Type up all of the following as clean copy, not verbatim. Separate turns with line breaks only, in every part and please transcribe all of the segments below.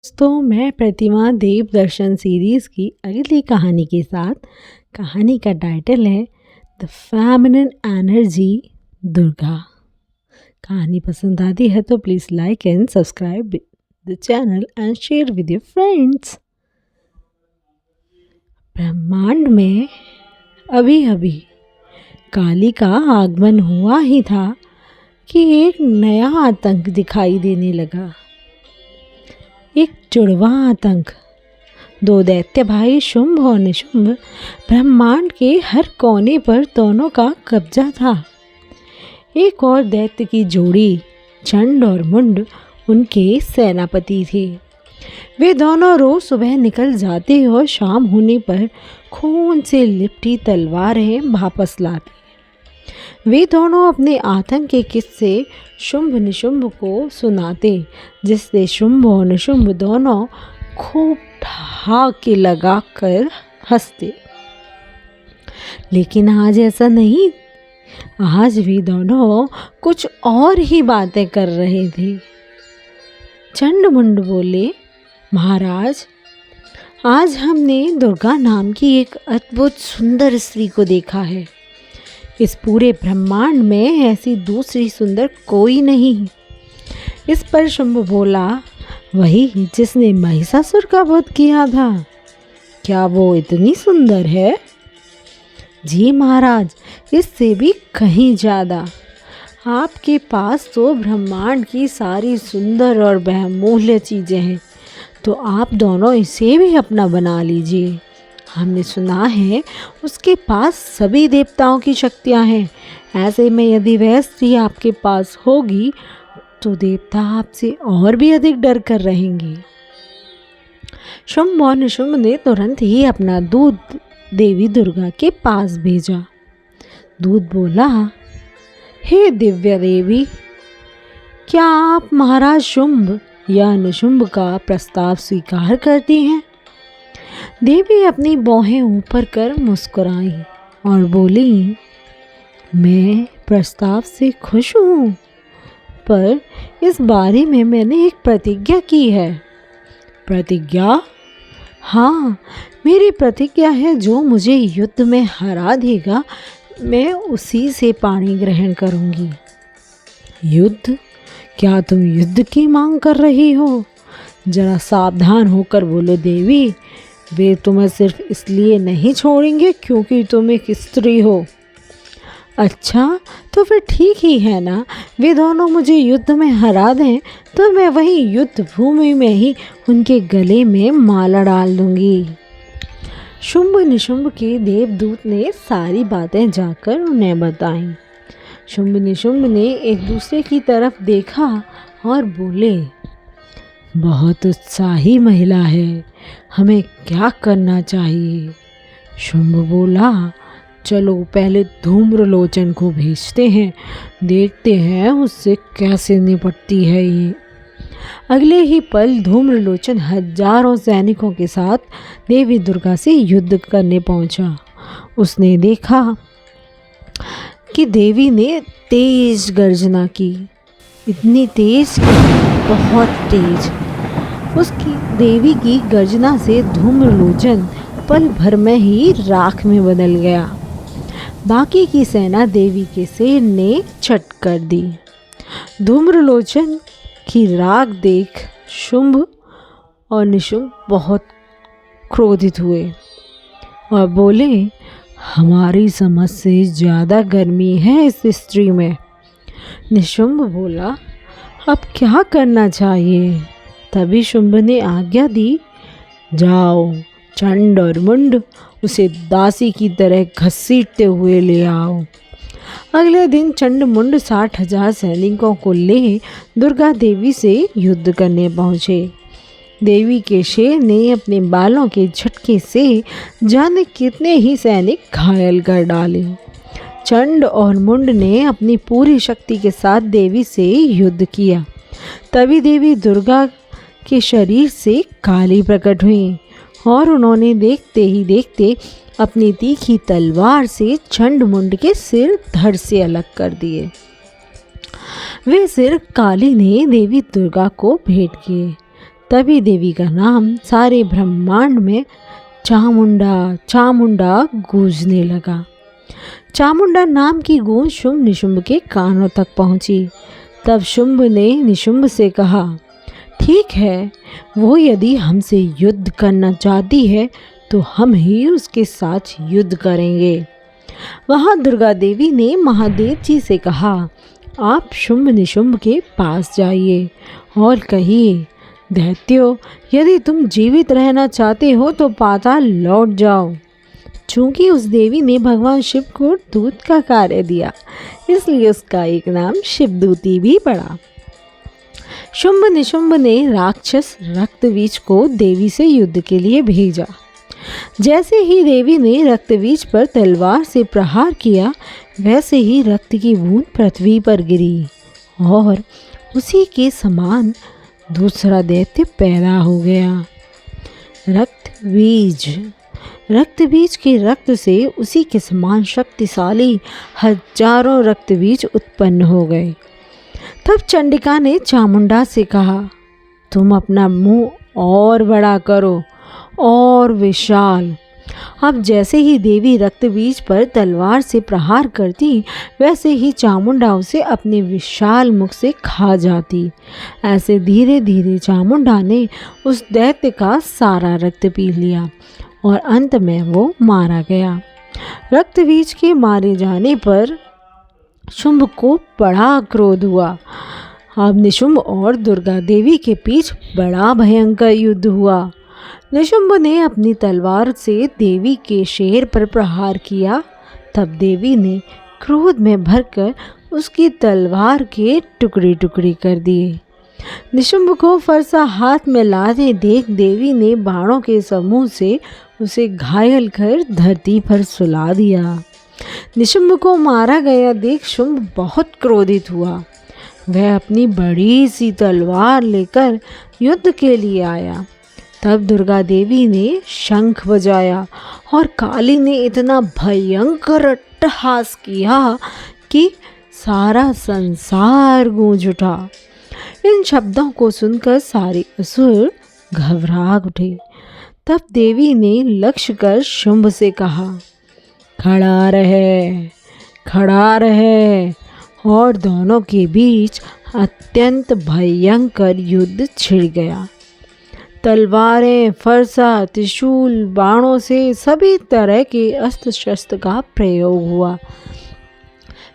दोस्तों मैं प्रतिमा देव दर्शन सीरीज़ की अगली कहानी के साथ। कहानी का टाइटल है द फेमिनिन एनर्जी दुर्गा। कहानी पसंद आती है तो please like and subscribe the channel and share with your friends. ब्रह्मांड में अभी अभी काली का आगमन हुआ ही था कि एक नया आतंक दिखाई देने लगा। एक जुड़वा आतंक। दो दैत्य भाई शुंभ और निशुंभ ब्रह्मांड के हर कोने पर दोनों का कब्जा था। एक और दैत्य की जोड़ी चंड और मुंड उनके सेनापति थे। वे दोनों रोज सुबह निकल जाते और शाम होने पर खून से लिपटी तलवारें वापस लाते। वे दोनों अपने आतंक के किस्से शुंभ निशुंभ को सुनाते, जिससे शुंभ और निशुंभ दोनों खूब ठहाके लगाकर हंसते। लेकिन आज ऐसा नहीं। आज भी दोनों कुछ और ही बातें कर रहे थे। चंड मुंड बोले, महाराज, आज हमने दुर्गा नाम की एक अद्भुत सुंदर स्त्री को देखा है। इस पूरे ब्रह्मांड में ऐसी दूसरी सुंदर कोई नहीं। इस पर शुंभ बोला, वही जिसने महिषासुर का वध किया था। क्या वो इतनी सुंदर है? जी महाराज, इससे भी कहीं ज़्यादा। आपके पास तो ब्रह्मांड की सारी सुंदर और बहुमूल्य चीज़ें हैं, तो आप दोनों इसे भी अपना बना लीजिए। हमने सुना है उसके पास सभी देवताओं की शक्तियां हैं। ऐसे में यदि वह स्त्री आपके पास होगी तो देवता आपसे और भी अधिक डर कर रहेंगे। शुंभ और निशुंभ ने तुरंत ही अपना दूत देवी दुर्गा के पास भेजा। दूत बोला, हे दिव्य देवी, क्या आप महाराज शुंभ या निशुंभ का प्रस्ताव स्वीकार करती हैं? देवी अपनी बाहें ऊपर कर मुस्कुराई और बोली, मैं प्रस्ताव से खुश हूँ, पर इस बारे में मैंने एक प्रतिज्ञा की है। प्रतिज्ञा? हाँ, मेरी प्रतिज्ञा है, जो मुझे युद्ध में हरा देगा मैं उसी से पाणी ग्रहण करूँगी। युद्ध? क्या तुम युद्ध की मांग कर रही हो? जरा सावधान होकर बोलो देवी। वे तुम्हें सिर्फ इसलिए नहीं छोड़ेंगे क्योंकि तुम एक स्त्री हो। अच्छा, तो फिर ठीक ही है ना। वे दोनों मुझे युद्ध में हरा दें तो मैं वहीं युद्ध भूमि में ही उनके गले में माला डाल दूंगी। शुंभ निशुंभ के देवदूत ने सारी बातें जाकर उन्हें बताईं। शुंभ निशुंभ ने एक दूसरे की तरफ देखा और बोले, बहुत उत्साही महिला है, हमें क्या करना चाहिए? शुंभ बोला, चलो पहले धूम्रलोचन को भेजते हैं, देखते हैं उससे कैसे निपटती है ये। अगले ही पल धूम्रलोचन हजारों सैनिकों के साथ देवी दुर्गा से युद्ध करने पहुंचा। उसने देखा कि देवी ने तेज गर्जना की, इतनी तेज, बहुत तेज। उसकी देवी की गर्जना से धूम्रलोचन पल भर में ही राख में बदल गया। बाकी की सेना देवी के सिर ने छट कर दी। धूम्रलोचन की राख देख शुंभ और निशुंभ बहुत क्रोधित हुए और बोले, हमारी समझ से ज़्यादा गर्मी है इस स्त्री में। निशुंभ बोला, अब क्या करना चाहिए? तभी शुंभ ने आज्ञा दी, जाओ चंड और मुंड उसे दासी की तरह घसीटते हुए ले आओ। अगले दिन चंड मुंड 60,000 सैनिकों को ले दुर्गा देवी से युद्ध करने पहुँचे। देवी के शेर ने अपने बालों के झटके से जाने कितने ही सैनिक घायल कर डाले। चंड और मुंड ने अपनी पूरी शक्ति के साथ देवी से युद्ध किया। तभी देवी दुर्गा के शरीर से काली प्रकट हुई और उन्होंने देखते ही देखते अपनी तीखी तलवार से चंड मुंड के सिर धड़ से अलग कर दिए। वे सिर काली ने देवी दुर्गा को भेंट किए। तभी देवी का नाम सारे ब्रह्मांड में चामुंडा चामुंडा गूंजने लगा। चामुंडा नाम की गूंज शुंभ निशुंभ के कानों तक पहुंची। तब शुंभ ने निशुंभ से कहा, ठीक है, वो यदि हमसे युद्ध करना चाहती है तो हम ही उसके साथ युद्ध करेंगे। वहाँ दुर्गा देवी ने महादेव जी से कहा, आप शुंभ निशुंभ के पास जाइए और कहिए, दैत्यों, यदि तुम जीवित रहना चाहते हो तो पाताल लौट जाओ। चूंकि उस देवी ने भगवान शिव को दूत का कार्य दिया, इसलिए उसका एक नाम शिवदूती भी पड़ा। शुंभ निशुंभ ने राक्षस रक्तबीज को देवी से युद्ध के लिए भेजा। जैसे ही देवी ने रक्तबीज पर तलवार से प्रहार किया, वैसे ही रक्त की बूंद पृथ्वी पर गिरी और उसी के समान दूसरा दैत्य पैदा हो गया। रक्तबीज के रक्त से उसी के समान शक्तिशाली हजारों रक्तबीज उत्पन्न हो गए। तब चंडिका ने चामुंडा से कहा, तुम अपना मुंह और बड़ा करो और विशाल। अब जैसे ही देवी रक्तबीज पर तलवार से प्रहार करती, वैसे ही चामुंडा उसे अपने विशाल मुख से खा जाती। ऐसे धीरे धीरे चामुंडा ने उस दैत्य का सारा रक्त पी लिया और अंत में वो मारा गया। रक्तबीज के मारे जाने पर शुंभ को बड़ा क्रोध हुआ। अब निशुंभ और दुर्गा देवी के बीच बड़ा भयंकर युद्ध हुआ। निशुंभ ने अपनी तलवार से देवी के शेर पर प्रहार किया। तब देवी ने क्रोध में भरकर उसकी तलवार के टुकड़े टुकड़े कर दिए। निशुंभ को फरसा हाथ में लाते देख देवी ने बाणों के समूह से उसे घायल कर धरती पर सुला दिया। निशुंभ को मारा गया देख शुंभ बहुत क्रोधित हुआ। वह अपनी बड़ी सी तलवार लेकर युद्ध के लिए आया। तब दुर्गा देवी ने शंख बजाया और काली ने इतना भयंकर अट्टहास किया कि सारा संसार गूंज उठा। इन शब्दों को सुनकर सारे असुर घबरा उठे। तब देवी ने लक्ष्य कर शुंभ से कहा, खड़ा रहे और दोनों के बीच अत्यंत भयंकर युद्ध छिड़ गया। तलवारें, फरसा, त्रिशूल, बाणों से सभी तरह के अस्त्र शस्त्र का प्रयोग हुआ।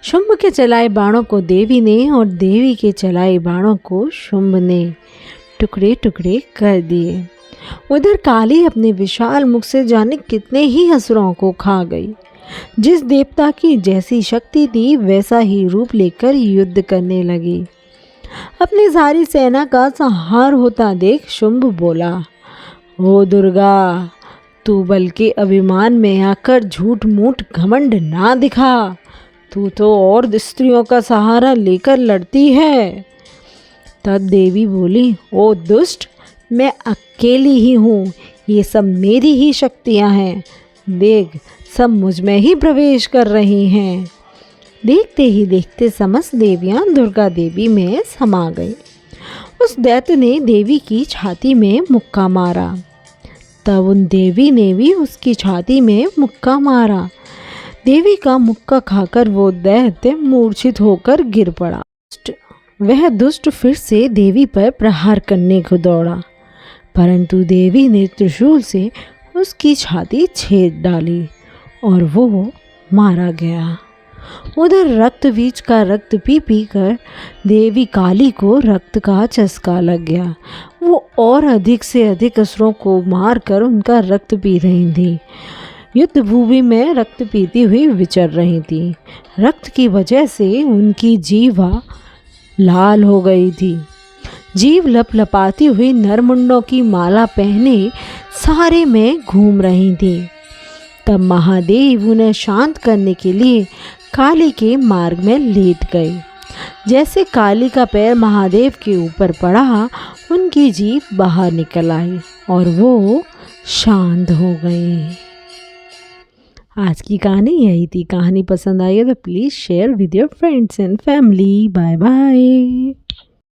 शुंभ के चलाए बाणों को देवी ने और देवी के चलाए बाणों को शुंभ ने टुकड़े टुकड़े कर दिए। उधर काली अपने विशाल मुख से जाने कितने ही असुरों को खा गई। जिस देवता की जैसी शक्ति थी वैसा ही रूप लेकर युद्ध करने लगी। अपनी सारी सेना का संहार होता देख शुंभ बोला, ओ दुर्गा, तू बल के अभिमान में आकर झूठ मूठ घमंड ना दिखा। तू तो और स्त्रियों का सहारा लेकर लड़ती है। तब देवी बोली, ओ दुष्ट, मैं अकेली ही हूँ, ये सब मेरी ही शक्तियाँ हैं। देख, सब मुझ में ही प्रवेश कर रही हैं। देखते ही देखते समस्त देवियाँ दुर्गा देवी में समा गई। उस दैत्य ने देवी की छाती में मुक्का मारा। तब उन देवी ने भी उसकी छाती में मुक्का मारा। देवी का मुक्का खाकर वो दैत्य मूर्छित होकर गिर पड़ा। वह दुष्ट फिर से देवी पर प्रहार करने को दौड़ा, परंतु देवी ने त्रिशूल से उसकी छाती छेद डाली और वो मारा गया। उधर रक्तबीज का रक्त पी पी कर देवी काली को रक्त का चस्का लग गया। वो और अधिक से अधिक असुरों को मारकर उनका रक्त पी रही थी। युद्ध भूमि में रक्त पीती हुई विचर रही थी। रक्त की वजह से उनकी जीवा लाल हो गई थी। जीव लपलपाती हुई नरमुंडों की माला पहने सारे में घूम रही थी। तब महादेव उन्हें शांत करने के लिए काली के मार्ग में लेट गए। जैसे काली का पैर महादेव के ऊपर पड़ा, उनकी जीभ बाहर निकल आई और वो शांत हो गई। आज की कहानी यही थी। कहानी पसंद आई है तो please share with your friends and family. Bye bye.